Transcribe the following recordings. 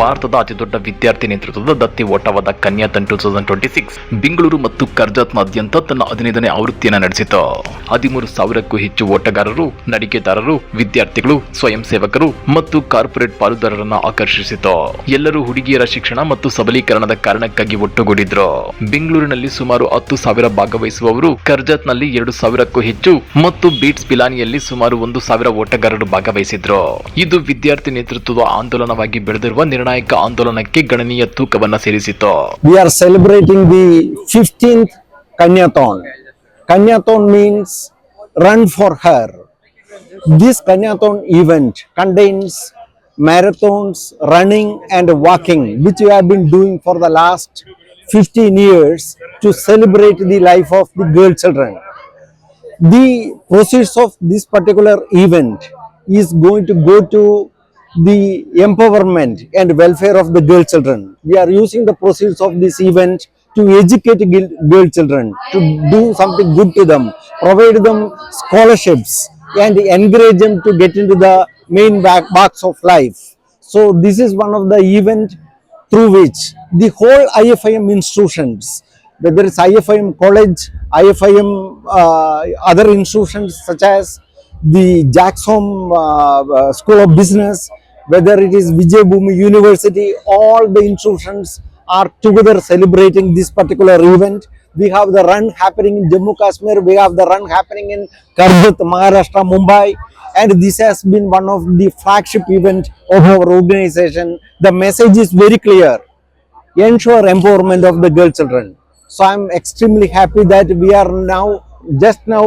ಭಾರತದ ಅತಿದೊಡ್ಡ ವಿದ್ಯಾರ್ಥಿ ನೇತೃತ್ವದ ದತ್ತಿ ಓಟವಾದ ಕನ್ಯಾತನ್ 2026 ಬೆಂಗಳೂರು ಮತ್ತು ಕರ್ಜಾತ್ನಾದ್ಯಂತ ತನ್ನ 15ನೇ ಆವೃತ್ತಿಯನ್ನು ನಡೆಸಿತು. 13,000ಕ್ಕೂ ಹೆಚ್ಚು ಓಟಗಾರರು, ನಡಿಗೆದಾರರು, ವಿದ್ಯಾರ್ಥಿಗಳು, ಸ್ವಯಂ ಸೇವಕರು ಮತ್ತು ಕಾರ್ಪೊರೇಟ್ ಪಾಲುದಾರರನ್ನು ಆಕರ್ಷಿಸಿತು. ಎಲ್ಲರೂ ಹುಡುಗಿಯರ ಶಿಕ್ಷಣ ಮತ್ತು ಸಬಲೀಕರಣದ ಕಾರಣಕ್ಕಾಗಿ ಒಟ್ಟುಗೂಡಿದ್ರು. ಬೆಂಗಳೂರಿನಲ್ಲಿ ಸುಮಾರು 10,000 ಭಾಗವಹಿಸುವವರು, ಕರ್ಜಾತ್ನಲ್ಲಿ 2,000ಕ್ಕೂ ಹೆಚ್ಚು ಮತ್ತು ಬೀಟ್ಸ್ ಪಿಲಾನಿಯಲ್ಲಿ ಸುಮಾರು 1,000 ಓಟಗಾರರು ಭಾಗವಹಿಸಿದ್ರು. ಇದು ವಿದ್ಯಾರ್ಥಿ ನೇತೃತ್ವದ ಆಂದೋಲನವಾಗಿ ಬೆಳೆದಿರುವ ನಿರ್ಣಾಯಕ ಆಂದೋಲನಕ್ಕೆ ಗಣನೀಯ ತೂಕವನ್ನು ಸೇರಿಸಿತು. We are celebrating the 15th Kanyathon. Kanyathon means run for her. This Kanyathon event contains marathons, running and walking, which we have been doing for the last 15 years to celebrate the life of the girl children. The proceeds of this particular event is going to go to the empowerment and welfare of the girl children. We are using the proceeds of this event to educate girl children, to do something good to them, provide them scholarships and encourage them to get into the main box of life. So this is one of the event through which the whole IFIM institutions, whether it's IFIM college, IFIM other institutions such as the Jackson School of Business, whether it is Vijay Bhumi University, all the institutions are together celebrating this particular event. We have the run happening in Jammu Kashmir, we have the run happening in Karjat, Maharashtra, Mumbai, and this has been one of the flagship event of our organization. The message is very clear: ensure empowerment of the girl children. So I am extremely happy that we are just now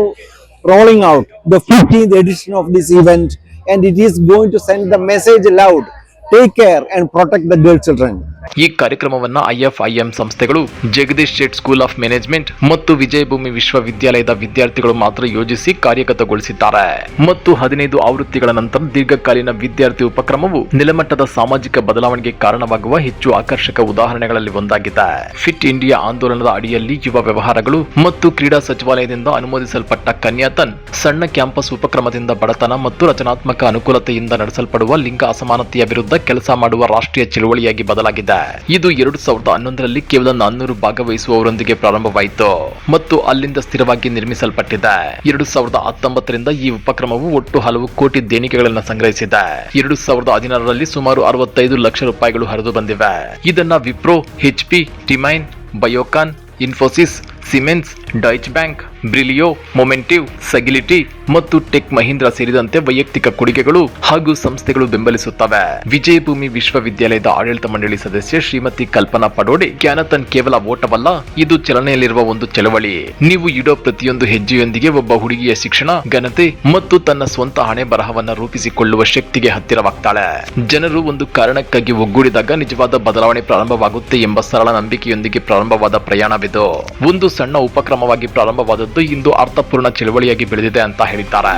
rolling out the 15th edition of this event, and it is going to send the message loud: take care and protect the girl children. ಈ ಕಾರ್ಯಕ್ರಮವನ್ನು IFIM ಸಂಸ್ಥೆಗಳು, Jagdish Sheth school of management ಮತ್ತು ವಿಜಯಭೂಮಿ ವಿಶ್ವವಿದ್ಯಾಲಯದ ವಿದ್ಯಾರ್ಥಿಗಳು ಮಾತ್ರ ಯೋಜಿಸಿ ಕಾರ್ಯಗತಗೊಳಿಸಿದ್ದಾರೆ ಮತ್ತು 15 ಆವೃತ್ತಿಗಳ ನಂತರ ದೀರ್ಘಕಾಲೀನ ವಿದ್ಯಾರ್ಥಿ ಉಪಕ್ರಮವು ನೆಲಮಟ್ಟದ ಸಾಮಾಜಿಕ ಬದಲಾವಣೆಗೆ ಕಾರಣವಾಗುವ ಹೆಚ್ಚು ಆಕರ್ಷಕ ಉದಾಹರಣೆಗಳಲ್ಲಿ ಒಂದಾಗಿದೆ. ಫಿಟ್ ಇಂಡಿಯಾ ಆಂದೋಲನದ ಅಡಿಯಲ್ಲಿ ಯುವ ವ್ಯವಹಾರಗಳು ಮತ್ತು ಕ್ರೀಡಾ ಸಚಿವಾಲಯದಿಂದ ಅನುಮೋದಿಸಲ್ಪಟ್ಟ ಕನ್ಯಾತನ್ ಸಣ್ಣ ಕ್ಯಾಂಪಸ್ ಉಪಕ್ರಮದಿಂದ ಬಡತನ ಮತ್ತು ರಚನಾತ್ಮಕ ಅನುಕೂಲತೆಯಿಂದ ನಡೆಸಲ್ಪಡುವ ಲಿಂಗ ಅಸಮಾನತೆಯ ವಿರುದ್ಧ ಕೆಲಸ ಮಾಡುವ ರಾಷ್ಟ್ರೀಯ ಚಳುವಳಿಯಾಗಿ ಬದಲಾಗಿದೆ. ಇದು 2011ರಲ್ಲಿ ಕೇವಲ 400 ಭಾಗವಹಿಸುವವರೊಂದಿಗೆ ಪ್ರಾರಂಭವಾಯಿತು ಮತ್ತು ಅಲ್ಲಿಂದ ಸ್ಥಿರವಾಗಿ ನಿರ್ಮಿಸಲ್ಪಟ್ಟಿದೆ. 2019ರಿಂದ ಈ ಉಪಕ್ರಮವು ಒಟ್ಟು ಹಲವು ಕೋಟಿ ದೇಣಿಗೆಗಳನ್ನು ಸಂಗ್ರಹಿಸಿದೆ. 2016ರಲ್ಲಿ ಸುಮಾರು 65 ಲಕ್ಷ ರೂಪಾಯಿಗಳು ಹರಿದು ಬಂದಿವೆ. ಇದನ್ನ ವಿಪ್ರೋ, HP, ಟಿಮೈನ್, Biocon, Infosys, Siemens, Deutsche Bank, Brillio, Momentive, Sagility ಮತ್ತು ಟೆಕ್ ಮಹೀಂದ್ರ ಸೇರಿದಂತೆ ವೈಯಕ್ತಿಕ ಕೊಡುಗೆಗಳು ಹಾಗೂ ಸಂಸ್ಥೆಗಳು ಬೆಂಬಲಿಸುತ್ತವೆ. ವಿಜಯಭೂಮಿ ವಿಶ್ವವಿದ್ಯಾಲಯದ ಆಡಳಿತ ಮಂಡಳಿ ಸದಸ್ಯೆ ಶ್ರೀಮತಿ ಕಲ್ಪನಾ ಪಡೋಡಿ, ಕ್ಯಾನಥನ್ ಕೇವಲ ಓಟವಲ್ಲ, ಇದು ಚಲನೆಯಲ್ಲಿರುವ ಒಂದು ಚಳವಳಿ. ನೀವು ಇಡೋ ಪ್ರತಿಯೊಂದು ಹೆಜ್ಜೆಯೊಂದಿಗೆ ಒಬ್ಬ ಹುಡುಗಿಯ ಶಿಕ್ಷಣ, ಘನತೆ ಮತ್ತು ತನ್ನ ಸ್ವಂತ ಹಣೆ ಬರಹವನ್ನ ರೂಪಿಸಿಕೊಳ್ಳುವ ಶಕ್ತಿಗೆ ಹತ್ತಿರವಾಗ್ತಾಳೆ. ಜನರು ಒಂದು ಕಾರಣಕ್ಕಾಗಿ ಒಗ್ಗೂಡಿದಾಗ ನಿಜವಾದ ಬದಲಾವಣೆ ಪ್ರಾರಂಭವಾಗುತ್ತೆ ಎಂಬ ಸರಳ ನಂಬಿಕೆಯೊಂದಿಗೆ ಪ್ರಾರಂಭವಾದ ಪ್ರಯಾಣವಿದು. ಒಂದು ಸಣ್ಣ ಉಪಕ್ರಮವಾಗಿ ಪ್ರಾರಂಭವಾದದ್ದು ಇಂದು ಅರ್ಥಪೂರ್ಣ ಚಳವಳಿಯಾಗಿ ಬೆಳೆದಿದೆ ಅಂತ ಹೇಳಿದ್ದಾರೆ.